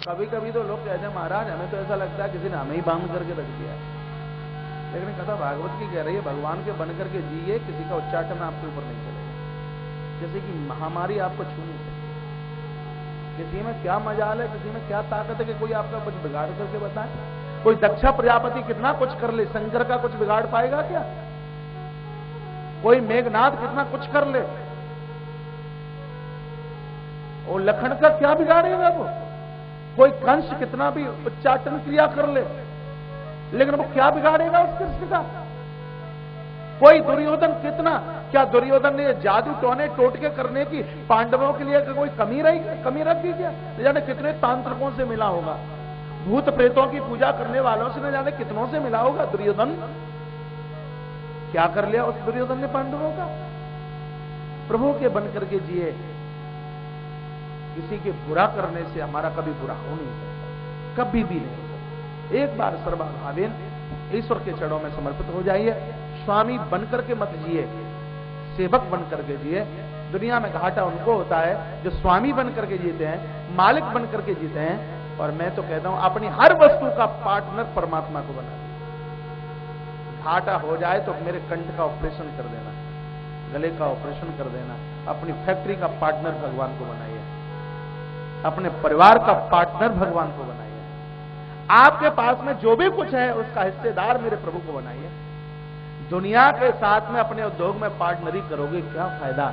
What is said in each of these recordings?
कभी कभी तो लोग कहते हैं महाराज हमें तो ऐसा लगता है किसी ने हमें ही बांध करके रख दिया, लेकिन कथा भागवत की कह रही है भगवान के बन करके जिए, किसी का उच्चाटन आपके ऊपर नहीं चलेगा, किसी की महामारी आपको छू नहीं सकती। किसी में क्या मजाल है, किसी में क्या ताकत है कि कोई आपका कुछ बिगाड़ करके बताए। कोई दक्षा प्रजापति कितना कुछ कर ले, शंकर का कुछ बिगाड़ पाएगा क्या? कोई मेघनाथ कितना कुछ कर ले, और लखन का क्या बिगाड़ेगा वो? कोई कंस कितना भी उच्चाटन क्रिया कर ले, लेकिन वो क्या बिगाड़ेगा उस कृष्ण का? कोई दुर्योधन कितना, क्या दुर्योधन ने जादू टोने टोटके करने की पांडवों के लिए कोई कमी रख दी क्या? न जाने कितने तांत्रिकों से मिला होगा, भूत प्रेतों की पूजा करने वालों से न जाने कितनों से मिला होगा दुर्योधन। क्या कर लिया उस दुर्योधन ने पांडवों का? प्रभु के बन करके जिए। किसी के बुरा करने से हमारा कभी बुरा हो नहीं सकता, कभी भी नहीं हो सकता। एक बार सर्वभावेन ईश्वर के चरणों में समर्पित हो जाइए। स्वामी बनकर के मत जिए, सेवक बन करके जिए। दुनिया में घाटा उनको होता है जो स्वामी बन करके जीते हैं, मालिक बन करके जीते हैं। और मैं तो कहता हूं अपनी हर वस्तु का पार्टनर परमात्मा को बना दीजिए। घाटा हो जाए तो मेरे कंठ का ऑपरेशन कर देना, गले का ऑपरेशन कर देना। अपनी फैक्ट्री का पार्टनर भगवान को बनाइए, अपने परिवार का पार्टनर भगवान को बनाइए। आपके पास में जो भी कुछ है उसका हिस्सेदार मेरे प्रभु को बनाइए। दुनिया के साथ में अपने उद्योग में पार्टनरी करोगे क्या फायदा?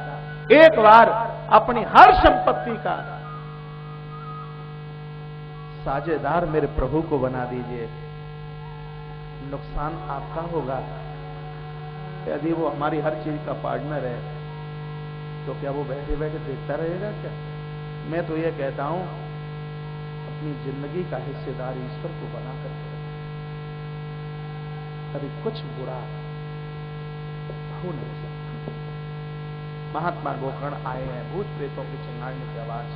एक बार अपनी हर संपत्ति का साझेदार मेरे प्रभु को बना दीजिए। नुकसान आपका होगा। यदि वो हमारी हर चीज का पार्टनर है तो क्या वो बैठे बैठे देखता रहेगा क्या? मैं तो ये कहता हूं अपनी जिंदगी का हिस्सेदार ईश्वर को बना करके कभी कुछ बुरा हो नहीं सकता। महात्मा गोकर्ण आए हैं, भूत प्रेतों की चिंगारने की आवाज,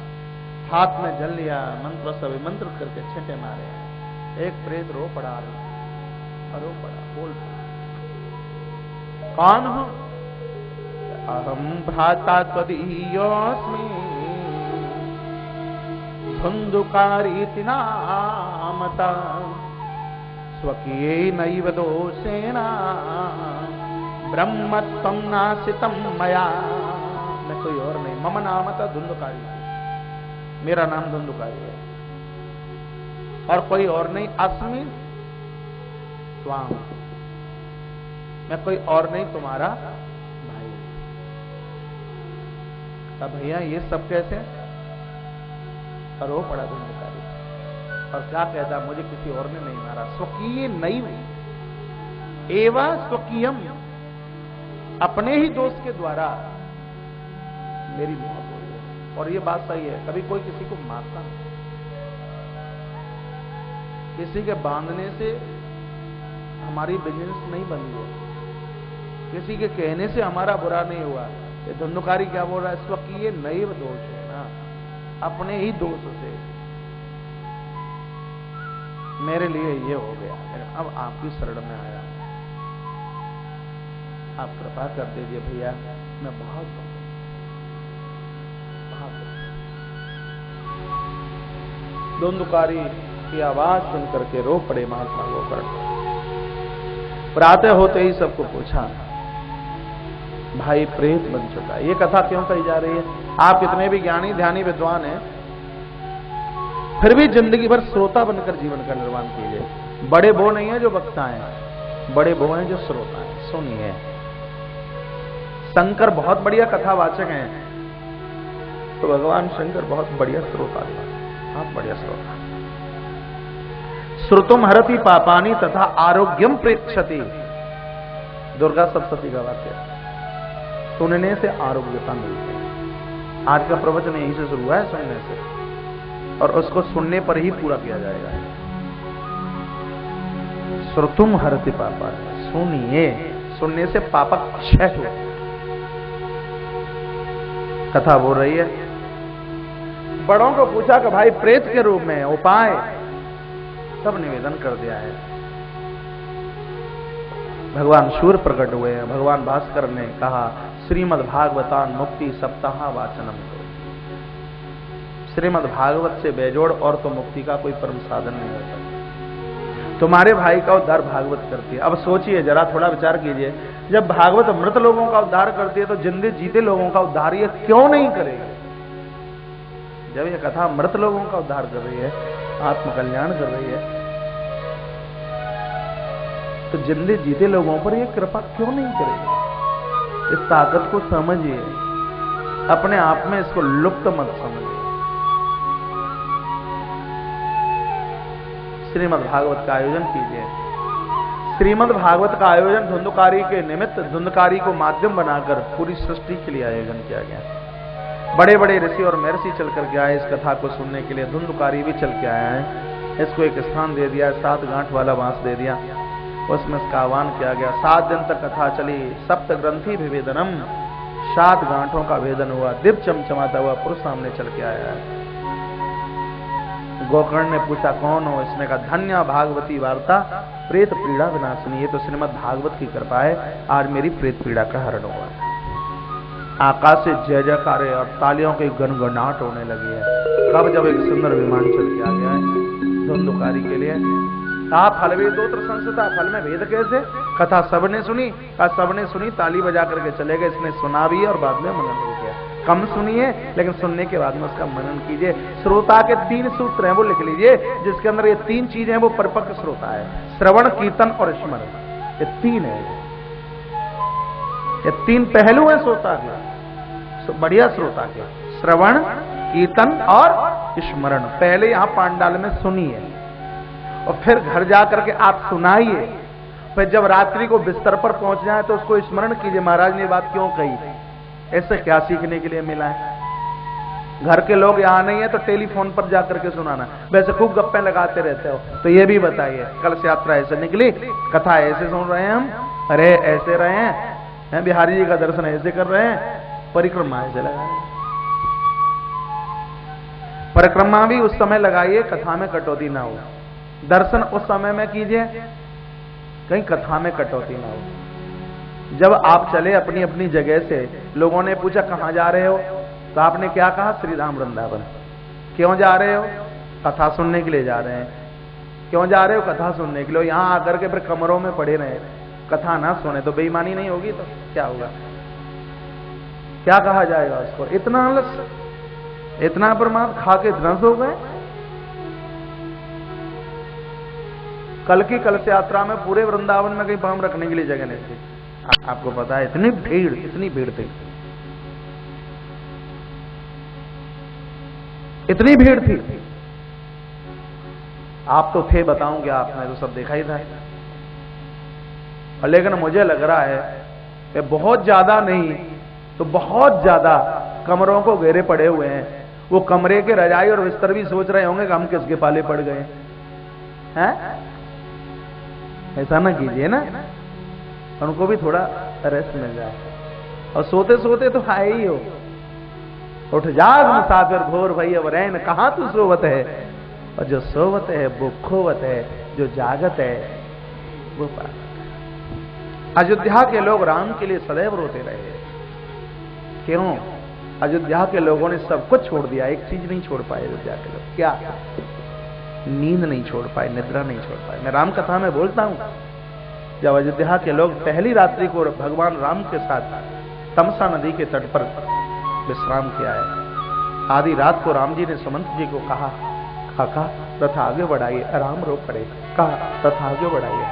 हाथ में जल लिया, मंत्र से अभिमंत्रित करके छींटे मारे हैं। एक प्रेत रो पड़ा, रो पड़ा, बोल पड़ा, कौन हो? अहम भ्राता त्वदीयोऽस्मि धुंधुकारीति नामता स्वकीयेनैव दोषेण ब्रह्मत्वं नाशितं मया। मैं कोई और नहीं, मम नाम था धुंधुकारी, मेरा नाम धुंधुकारी है और कोई और नहीं। अस्मि त्वाम, मैं कोई और नहीं, तुम्हारा भाई। तब भैया ये सब कैसे? रो पड़ा धुंधुकारी और क्या कहता, मुझे किसी और ने नहीं मारा। स्वकीय नैव एवं स्वकीयम, अपने ही दोस्त के द्वारा मेरी मौत हुई है। और ये बात सही है, कभी कोई किसी को मारता नहीं, किसी के बांधने से हमारी बिजनेस नहीं बंदी है, किसी के कहने से हमारा बुरा नहीं हुआ। ये धुंधुकारी क्या बोल रहा है? स्वकीय नैव दोष है ना, अपने ही दोष से मेरे लिए ये हो गया। अब आपकी शरण में आया, आप कृपा कर दीजिए भैया, मैं बहुत धुंधुकारी की आवाज सुन करके रो पड़े महात्मा गोकर्ण। प्रातः होते ही सबको पूछा, भाई प्रेत बन चुका है। ये कथा क्यों कही जा रही है? आप कितने भी ज्ञानी ध्यानी विद्वान हैं, फिर भी जिंदगी भर श्रोता बनकर जीवन का निर्माण कीजिए। बड़े वो नहीं है जो वक्ता हैं, बड़े वो हैं जो श्रोता हैं। सुनिए, शंकर बहुत बढ़िया कथावाचक हैं, तो भगवान शंकर बहुत बढ़िया श्रोता हैं, बहुत बढ़िया श्रोता। श्रुतुम हरति पापानि तथा आरोग्यम प्रेक्षति, दुर्गा सप्तशती का वाक्य। सुनने से आरोग्यता मिलती है। आज का प्रवचन यहीं से शुरू है, सुनने से, और उसको सुनने पर ही पूरा किया जाएगा। श्रुतुम हरति पापानि, सुनिए, सुनने से पाप क्षय हो। कथा बोल रही है। बड़ों को पूछा कि भाई प्रेत के रूप में उपाय, सब निवेदन कर दिया है। भगवान सूर्य प्रकट हुए हैं। भगवान भास्कर ने कहा श्रीमद् भागवतान मुक्ति सप्ताह वाचनम करो। श्रीमद् भागवत से बेजोड़ और तो मुक्ति का कोई परम साधन नहीं होता। तुम्हारे भाई का उद्धार भागवत करती है। अब सोचिए जरा, थोड़ा विचार कीजिए, जब भागवत मृत लोगों का उद्धार करती है तो जिंदे जीते लोगों का उद्धार ये क्यों नहीं करेगी? जब ये कथा मृत लोगों का उद्धार कर रही है, आत्म कल्याण कर रही है, तो जिंदे जीते लोगों पर ये कृपा क्यों नहीं करेगी? इस ताकत को समझिए, अपने आप में इसको लुप्त मत समझिए। श्रीमद् भागवत का आयोजन कीजिए। श्रीमद् भागवत का आयोजन धुंधकारी के निमित्त, धुंधकारी को माध्यम बनाकर पूरी सृष्टि के लिए आयोजन किया गया। बड़े बड़े ऋषि और महर्षि चल करके आए इस कथा को सुनने के लिए, धुंधकारी भी चल के आया है। इसको एक स्थान दे दिया, 7 गांठ वाला बांस दे दिया, उसमें इसका आह्वान किया गया। 7 दिन तक कथा चली। सप्त ग्रंथि विभेदनम, 7 गांठों का भेदन हुआ। दीप चमचमाता हुआ पुरुष सामने चल के आया है। गोकर्ण ने पूछा कौन हो? इसने कहा धन्य भागवती वार्ता प्रेत पीड़ा विनाशिनी। ये तो श्रीमद् भागवत की कृपा है, आज मेरी प्रेत पीड़ा का हरण हुआ है। आकाश से जय जयकारे और तालियों के गनगनाहट होने लगी है। कब जब एक सुंदर विमान चल के आ गया है धुंधकारी के लिए। आप फल भी दोत्र संस्था, फल में भेद कैसे? कथा सबने सुनी, सबने सुनी, ताली बजा करके चले गए। इसने सुना भी और बाद में मनन भी किया। कम सुनिए लेकिन सुनने के बाद में उसका मनन कीजिए। श्रोता के 3 सूत्र हैं, वो लिख लीजिए, जिसके अंदर ये 3 चीजें हैं, वो परिपक्व श्रोता है। श्रवण, कीर्तन और स्मरण, ये 3 है। ये 3 पहलू है श्रोता के, बढ़िया श्रोता के। श्रवण, कीर्तन और स्मरण। पहले यहां पांडाल में सुनिए और फिर घर जाकर के आप सुनाइए। फिर जब रात्रि को बिस्तर पर पहुंच जाए तो उसको स्मरण कीजिए, महाराज ने बात क्यों कही, ऐसे क्या सीखने के लिए मिला है। घर के लोग यहां नहीं है तो टेलीफोन पर जाकर के सुनाना। वैसे खूब गप्पे लगाते रहते हो तो ये भी बताइए, कलश यात्रा ऐसे निकली, कथा ऐसे सुन रहे हैं हम, अरे ऐसे रहे हैं, बिहारी जी का दर्शन ऐसे कर रहे हैं, परिक्रमा ऐसे लगाए। परिक्रमा भी उस समय लगाइए कथा में कटौती ना हो। दर्शन उस समय में कीजिए कहीं कथा में कटौती ना हो। जब आप चले अपनी अपनी जगह से, लोगों ने पूछा कहां जा रहे हो, तो आपने क्या कहा? श्री राम वृंदावन। क्यों जा रहे हो? कथा सुनने के लिए जा रहे हैं। क्यों जा रहे हो? कथा सुनने के लिए। यहां आकर के फिर कमरों में पड़े रहे, कथा ना सुने तो बेईमानी नहीं होगी तो क्या होगा? क्या कहा जाएगा उसको? इतना आलस, इतना प्रमाद, खा के ध्वंस हो गए। कल की कलश यात्रा में पूरे वृंदावन में कहीं पांव रखने के लिए जगह नहीं थी। आपको पता है इतनी भीड़ थी, इतनी भीड़ थी। आप तो थे, बताऊंगे, आपने तो सब देखा ही था। लेकिन मुझे लग रहा है कि बहुत ज्यादा नहीं तो बहुत ज्यादा कमरों को घेरे पड़े हुए हैं। वो कमरे के रजाई और बिस्तर भी सोच रहे होंगे कि हम किसके पाले पड़ गए हैं। ऐसा ना कीजिए ना, उनको भी थोड़ा रेस्ट मिल जाए। और सोते सोते तो आए ही हो, उठ जाग मुसाफिर घोर भई अब रैन, कहां तू सोवत है। और जो सोवत है वो खोवत है, जो जागत है वो पागल। अयोध्या के लोग राम के लिए सदैव रोते रहे। क्यों? अयोध्या के लोगों ने सब कुछ छोड़ दिया, एक चीज नहीं छोड़ पाए अयोध्या के लोग। क्या? नींद नहीं छोड़ पाए, निद्रा नहीं छोड़ पाए। मैं राम कथा में बोलता हूं, जब अयोध्या के लोग पहली रात्रि को भगवान राम के साथ तमसा नदी के तट पर विश्राम किया है। आधी रात को राम जी ने सुमंत जी को कहा, काका रथ आगे बढ़ाइए। राम रो पड़े, कहा रथ आगे बढ़ाइए।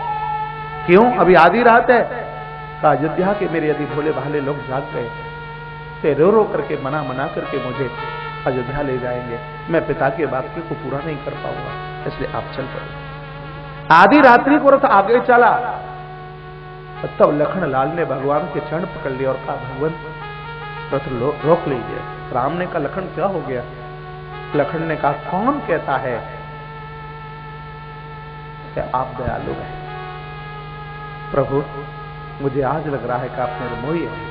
क्यों? अभी आधी रात है। कहा अयोध्या के मेरे यदि भोले भाले लोग जाग गए तो रो रो करके मना करके मुझे अयोध्या ले जाएंगे, मैं पिता के वाक्य को पूरा नहीं कर पाऊंगा, इसलिए आप चल पड़े। आधी रात्रि को रथ आगे चला, तब लखन लाल ने भगवान के चरण पकड़ लिया और कहा भगवान रथ रोक लीजिए। राम ने कहा लखन क्या हो गया? लखन ने कहा कौन कहता है कि आप दयालु हैं? प्रभु मुझे आज लग रहा है कि आप निर्मोही हैं,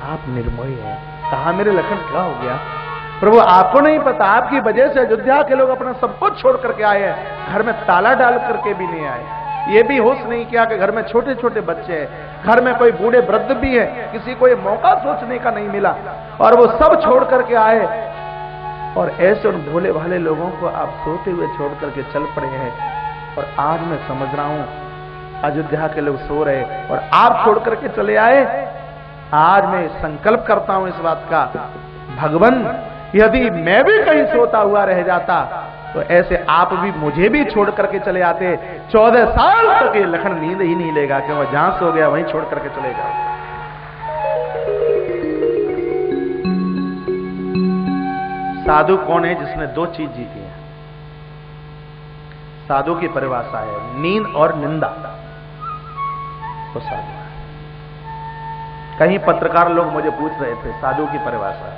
आप निर्मोही हैं। कहा मेरे लखन क्या हो गया? प्रभु आपको नहीं पता, आपकी वजह से अयोध्या के लोग अपना सब कुछ छोड़ करके आए हैं, घर में ताला डाल करके भी नहीं आए। ये भी होश नहीं किया कि घर में छोटे छोटे बच्चे हैं, घर में कोई बूढ़े वृद्ध भी है, किसी को ये मौका सोचने का नहीं मिला और वो सब छोड़ करके आए। और ऐसे उन भोले भाले लोगों को आप सोते हुए छोड़ करके चल पड़े हैं। और आज मैं समझ रहा हूं अयोध्या के लोग सो रहे और आप छोड़ करके चले आए। आज मैं संकल्प करता हूं इस बात का, भगवान यदि मैं भी कहीं सोता हुआ रह जाता तो ऐसे आप भी मुझे भी छोड़ करके चले आते। 14 साल तक ये लखन नींद ही नहीं लेगा कि वह जहां सो गया वहीं छोड़ करके चले जाओ। साधु कौन है जिसने 2 चीज जीती है? साधु की परिभाषा है नींद और निंदा, तो साधु है। कहीं पत्रकार लोग मुझे पूछ रहे थे साधु की परिभाषा,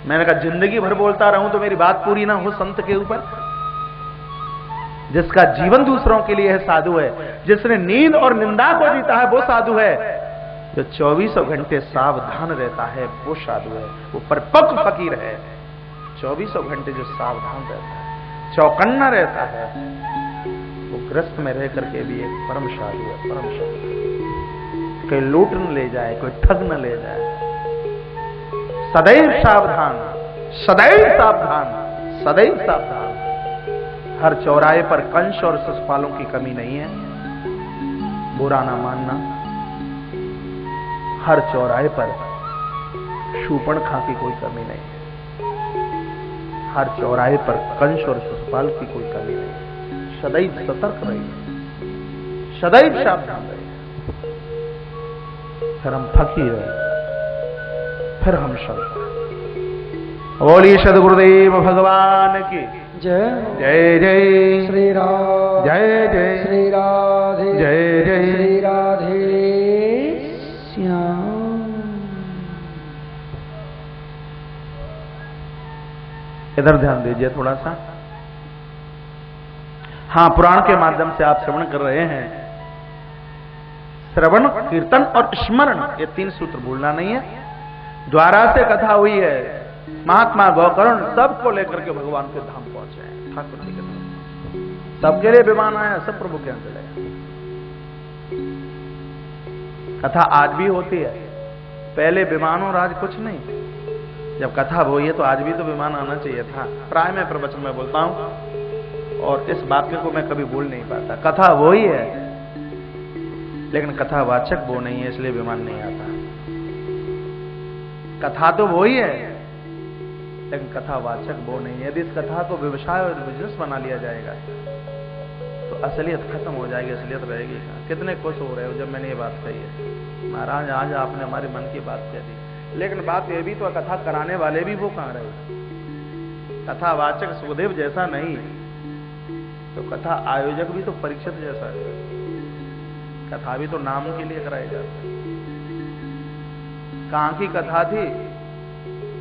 मैंने कहा जिंदगी भर बोलता रहूं तो मेरी बात पूरी ना हो संत के ऊपर। जिसका जीवन दूसरों के लिए है साधु है, जिसने नींद और निंदा को जीता है वो साधु है। जो 24 घंटे सावधान रहता है वो साधु है, वो परिपक्व फकीर है। 24 घंटे जो सावधान रहता है, चौकन्ना रहता है, वो ग्रस्त में रह करके भी एक परम साधु है, परम साधु। कोई लूट न ले जाए, कोई ठग न ले जाए, सदैव सावधान, सदैव सावधान, सदैव सावधान। हर चौराहे पर कंस और शिशुपालों की कमी नहीं है, बुरा ना मानना। हर चौराहे पर शूर्पणखा की कोई कमी नहीं है, हर चौराहे पर कंस और शिशुपाल की कोई कमी नहीं है। सदैव सतर्क रहिए, सदैव सावधान रहिए। फिर हम फकीर रहे, फिर हम संत। बोलिए सद्गुरुदेव भगवान की जय। जय जय श्री राम, जय जय श्री राधे, जय जय श्री राधे श्याम। इधर ध्यान दीजिए थोड़ा सा। हां, पुराण के माध्यम से आप श्रवण कर रहे हैं। श्रवण, कीर्तन और स्मरण, ये 3 सूत्र भूलना नहीं है। द्वारा से कथा हुई है, महात्मा गौकर्ण सबको लेकर के भगवान के धाम पहुंचे हैं, ठाकुर जी के धाम। सबके लिए विमान आया, सब प्रभु के अंदर चले। कथा आज भी होती है, पहले विमान और आज कुछ नहीं। जब कथा वो है तो आज भी तो विमान आना चाहिए था। प्राय मैं प्रवचन में बोलता हूं और इस वाक्य को मैं कभी भूल नहीं पाता। कथा वो ही है लेकिन कथावाचक वो नहीं है, इसलिए विमान नहीं आता। कथा तो वो ही है लेकिन कथावाचक वो नहीं है। यदि इस कथा को व्यवसाय और बिजनेस बना लिया जाएगा तो असलियत खत्म हो जाएगी, असलियत रहेगी कहां। कितने खुश हो रहे हो जब मैंने ये बात कही है, महाराज आज आपने हमारे मन की बात कह दी। लेकिन बात ये भी तो, कथा कराने वाले भी वो कहां रहे? कथावाचक सुखदेव जैसा नहीं तो कथा आयोजक भी तो परीक्षित जैसा है। कथा भी तो नाम के लिए कराई जाती है। कहां की कथा थी,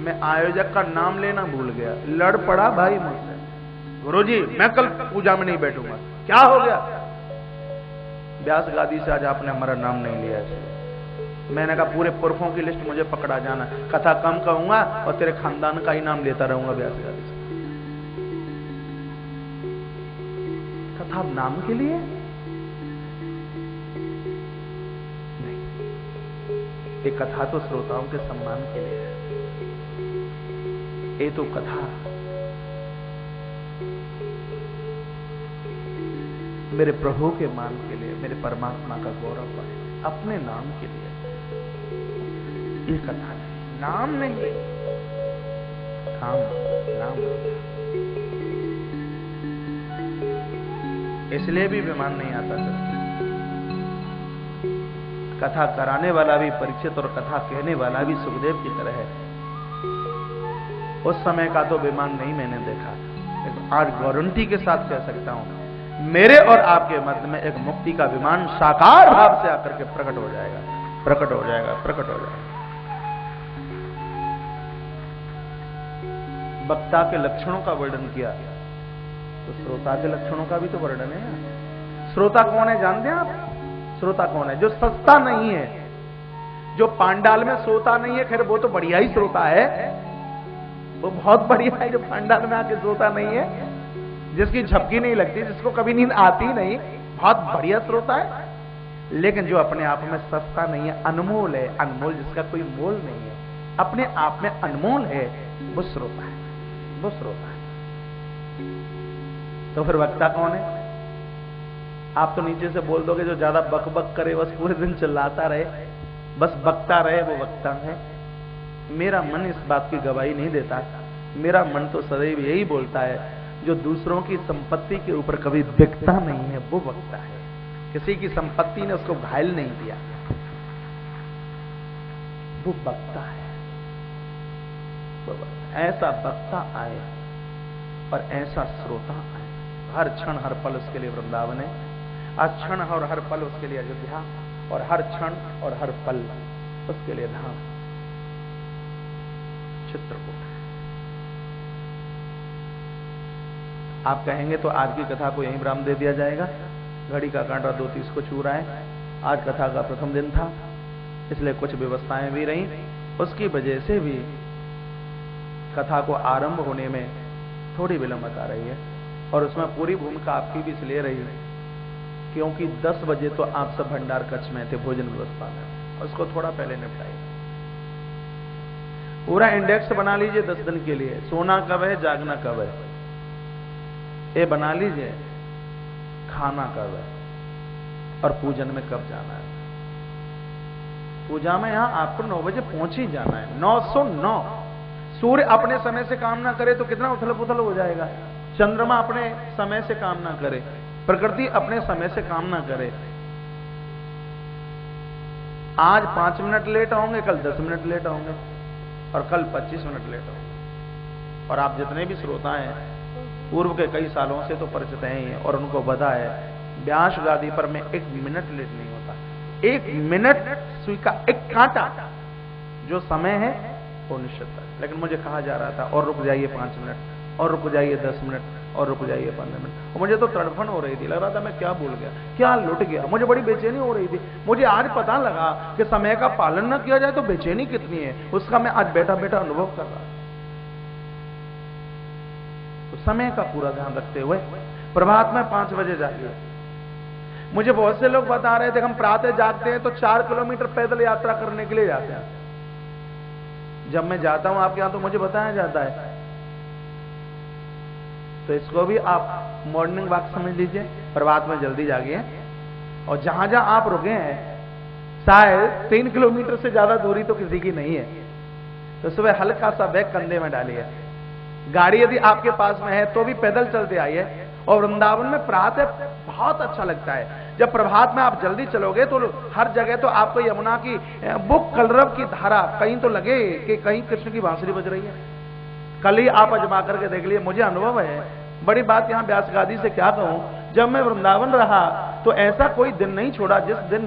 मैं आयोजक का नाम लेना भूल गया, लड़ पड़ा भाई मुझसे, गुरुजी मैं कल पूजा में नहीं बैठूंगा। क्या हो गया? व्यास गादी से आज आपने हमारा नाम नहीं लिया है। मैंने कहा पूरे पुरखों की लिस्ट मुझे पकड़ा जाना, कथा कम कहूंगा और तेरे खानदान का ही नाम लेता रहूंगा व्यास गादी से। कथा नाम के लिए नहीं, ये कथा तो श्रोताओं के सम्मान के लिए है। ये तो कथा मेरे प्रभु के मान के लिए, मेरे परमात्मा का गौरव है, अपने नाम के लिए। ये कथा नहीं, नाम नहीं, काम नाम। इसलिए भी विमान नहीं आता सर। कथा कराने वाला भी परीक्षित और कथा कहने वाला भी सुखदेव की तरह है। उस समय का तो विमान नहीं मैंने देखा, लेकिन आज गारंटी के साथ कह सकता हूं मेरे और आपके मध्य में एक मुक्ति का विमान साकार भाव से आकर के प्रकट हो जाएगा, प्रकट हो जाएगा, प्रकट हो जाएगा। वक्ता के लक्षणों का वर्णन किया तो श्रोता के लक्षणों का भी तो वर्णन है। श्रोता कौन है जानते हैं आप? श्रोता कौन है? जो सस्ता नहीं है, जो पांडाल में सोता नहीं है। खैर वो तो बढ़िया ही श्रोता है, वो बहुत बढ़िया है जो पांडाल में आके सोता नहीं है, जिसकी झपकी नहीं लगती, जिसको कभी नींद आती नहीं, बहुत बढ़िया श्रोता है। लेकिन जो अपने आप में सस्ता नहीं है, अनमोल है, अनमोल जिसका कोई मोल नहीं है, अपने आप में अनमोल है, वो श्रोता है, वो श्रोता है। तो फिर वक्ता कौन है? आप तो नीचे से बोल दोगे जो ज्यादा बक बक करे, बस पूरे दिन चिल्लाता रहे, बस बकता रहे, वो वक्ता है। मेरा मन इस बात की गवाही नहीं देता। मेरा मन तो सदैव यही बोलता है, जो दूसरों की संपत्ति के ऊपर कभी बिकता नहीं है वो वक्ता है। किसी की संपत्ति ने उसको घायल नहीं किया, वो वक्ता है। ऐसा वक्ता आए और ऐसा श्रोता आए। हर क्षण हर पल उसके लिए वृंदावन है, हर क्षण और हर पल उसके लिए अयोध्या, और हर क्षण और हर पल उसके लिए धाम चित्रकूट। आप कहेंगे तो आज की कथा को यहीं विराम दे दिया जाएगा। घड़ी का कांटा 2:30 को छू रहा है। आज कथा का प्रथम दिन था, इसलिए कुछ व्यवस्थाएं भी रहीं। उसकी वजह से भी कथा को आरंभ होने में थोड़ी विलंबता आ रही है, और उसमें पूरी भूमिका आपकी भी इसलिए रही क्योंकि 10 बजे तो आप सब भंडार कक्ष में थे, भोजन व्यवस्था में, उसको थोड़ा पहले निपटाइए। पूरा इंडेक्स बना लीजिए 10 दिन के लिए। सोना कब है, जागना कब है, ये बना लीजिए। खाना कब है और पूजन में कब जाना है। पूजा में यहां आपको 9 बजे पहुंच ही जाना है। 909। सूर्य अपने समय से काम ना करे तो कितना उथल पुथल हो जाएगा। चंद्रमा अपने समय से काम ना करे, प्रकृति अपने समय से काम ना करे। आज 5 मिनट लेट होंगे, कल 10 मिनट लेट होंगे, और कल 25 मिनट लेट होंगे। और आप जितने भी श्रोता हैं पूर्व के कई सालों से तो परिचित हैं, और उनको पता है व्यास गादी पर मैं 1 मिनट लेट नहीं होता। 1 मिनट सुई का एक कांटा जो समय है वो निश्चित है। लेकिन मुझे कहा जा रहा था और रुक जाइए 5 मिनट, और रुक जाइए 10 मिनट, और रुक जाइए 15 मिनट। और मुझे तो तड़फन हो रही थी, लग रहा था मैं क्या भूल गया, क्या लुट गया। मुझे बड़ी बेचैनी हो रही थी। मुझे आज पता लगा कि समय का पालन न किया जाए तो बेचैनी कितनी है, उसका मैं आज बैठा बैठा अनुभव कर रहा। तो समय का पूरा ध्यान रखते हुए प्रभात में 5 बजे जागिए। मुझे बहुत से लोग बता रहे थे हम प्रातः जागते हैं तो 4 किलोमीटर पैदल यात्रा करने के लिए जाते हैं। जब मैं जाता हूं आपके यहां तो मुझे बताया जाता है, तो इसको भी आप मॉर्निंग वॉक समझ लीजिए। प्रभात में जल्दी जागिए, और जहां जहां आप रुके हैं शायद 3 किलोमीटर से ज्यादा दूरी तो किसी की नहीं है, तो सुबह हल्का सा बैग कंधे में डालिए। गाड़ी यदि आपके पास में है तो भी पैदल चलते आइए। और वृंदावन में प्रातः बहुत अच्छा लगता है। जब प्रभात में आप जल्दी चलोगे तो हर जगह तो आपको यमुना की वो कलरव की धारा कहीं तो लगे कि कहीं कृष्ण की बांसुरी बज रही है। कल ही आप अजमा करके देख लिए, मुझे अनुभव है। बड़ी बात यहां व्यास गादी से क्या कहूं, जब मैं वृंदावन रहा तो ऐसा कोई दिन नहीं छोड़ा जिस दिन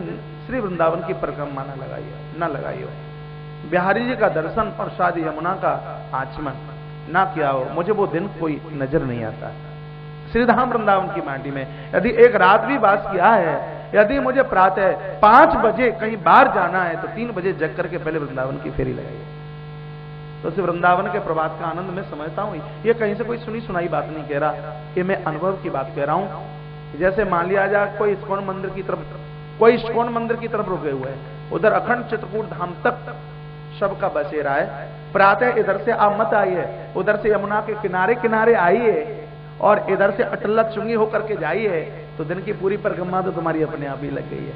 श्री वृंदावन की परिक्रमा न लगाई हो, बिहारी जी का दर्शन और शादी यमुना का आचमन ना किया हो। मुझे वो दिन कोई नजर नहीं आता। श्रीधाम वृंदावन की माटी में यदि एक रात भी वास किया है, यदि मुझे प्रातः 5 बजे कहीं बाहर जाना है तो 3 बजे जग करके पहले वृंदावन की फेरी लगाइए। तो सिर्फ वृंदावन के प्रभात का आनंद मैं समझता हूं। ये कहीं से कोई सुनी सुनाई बात नहीं कह रहा, कि मैं अनुभव की बात कह रहा हूं। जैसे मान लिया जाए कोई इस्कॉन मंदिर की तरफ रुके हुए है, उधर अखंड चित्रकूट धाम तक शब का बसेरा है। प्रातः इधर से आप मत आइए, उधर से यमुना के किनारे किनारे आइए और इधर से अटल्ला चुंगी होकर के जाइए, तो दिन की पूरी परिक्रमा तो तुम्हारी अपने आप ही लग गई है।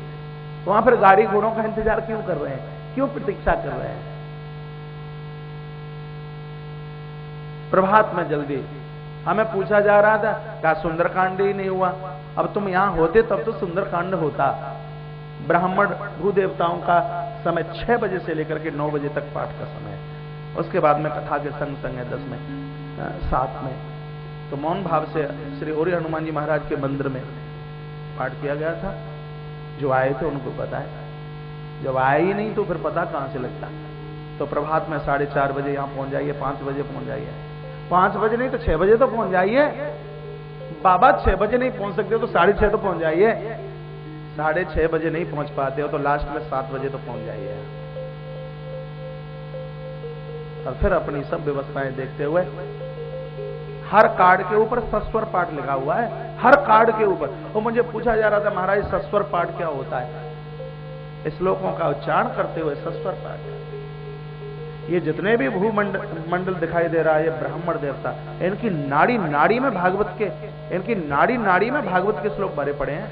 वहां पर गाड़ी घोड़ों का इंतजार क्यों कर रहे हैं, क्यों प्रतीक्षा कर रहे हैं। प्रभात में जल्दी। हमें पूछा जा रहा था क्या सुंदरकांड ही नहीं हुआ। अब तुम यहां होते तब तो सुंदरकांड होता। ब्राह्मण भूदेवताओं का समय 6 बजे से लेकर के 9 बजे तक पाठ का समय है। उसके बाद में कथा के संग संग है 10 में 7 में तो मौन भाव से श्री ओरी हनुमान जी महाराज के मंदिर में पाठ किया गया था। जो आए थे उनको पता है, जब आए ही नहीं तो फिर पता कहां से लगता। तो प्रभात में 4:30 बजे यहां पहुंच जाइए, 5 बजे पहुंच जाइए। 5 बजे नहीं तो 6 बजे तो पहुंच जाइए। बाबा 6 बजे नहीं पहुंच सकते तो 6:30 तो पहुंच जाइए। 6:30 बजे नहीं पहुंच पाते हो तो लास्ट में 7 बजे तो पहुंच जाइए। और फिर अपनी सब व्यवस्थाएं देखते हुए, हर कार्ड के ऊपर सस्वर पाठ लिखा हुआ है, हर कार्ड के ऊपर। और मुझे पूछा जा रहा था महाराज सस्वर पाठ क्या होता है। श्लोकों का उच्चारण करते हुए सस्वर पाठ। ये जितने भी भूमंडल दिखाई दे रहा है, ये ब्राह्मण देवता, इनकी नाड़ी नाड़ी में भागवत के श्लोक भरे पड़े हैं।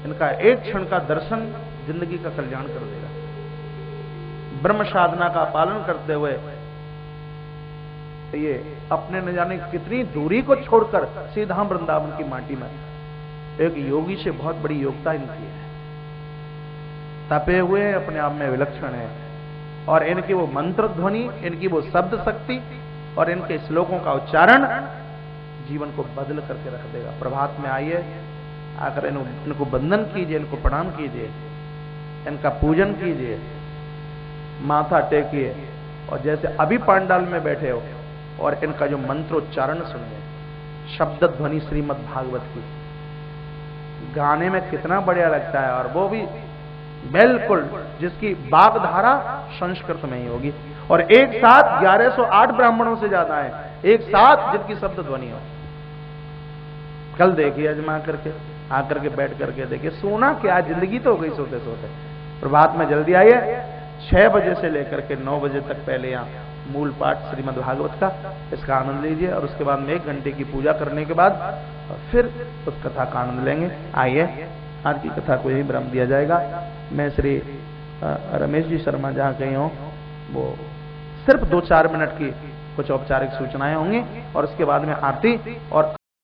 इनका एक क्षण का दर्शन जिंदगी का कल्याण कर देगा। ब्रह्म साधना का पालन करते हुए ये अपने न जाने कितनी दूरी को छोड़कर सीधा वृंदावन की माटी में एक योगी से बहुत बड़ी योग्यता इनकी है। तपे हुए अपने आप में विलक्षण है, और इनकी वो मंत्र ध्वनि, इनकी वो शब्द शक्ति और इनके श्लोकों का उच्चारण जीवन को बदल करके रख देगा। प्रभात में आइए, आकर इनको वंदन कीजिए, इनको प्रणाम कीजिए, इनका पूजन कीजिए, माथा टेकिए, और जैसे अभी पांडाल में बैठे हो और इनका जो मंत्रोच्चारण सुनिए, शब्द ध्वनि श्रीमद् भागवत की, गाने में कितना बढ़िया लगता है। और वो भी बिल्कुल जिसकी बागधारा संस्कृत में ही होगी, और एक साथ 1108 ब्राह्मणों से ज्यादा है, एक साथ जिनकी शब्द ध्वनि हो। कल देखिए अजमा करके, आकर के बैठ करके देखिए, सोना क्या जिंदगी तो हो गई सोते सोते। प्रभात में जल्दी आइए, 6 बजे से लेकर के 9 बजे तक पहले यहाँ मूल पाठ श्रीमद् भागवत का, इसका आनंद लीजिए, और उसके बाद में 1 घंटे की पूजा करने के बाद फिर उस कथा का आनंद लेंगे। आइए, आज की कथा को यही विराम दिया जाएगा। मैं श्री रमेश जी शर्मा जहाँ कहीं हो, वो सिर्फ 2-4 मिनट की कुछ औपचारिक सूचनाएं होंगी, और उसके बाद में आरती और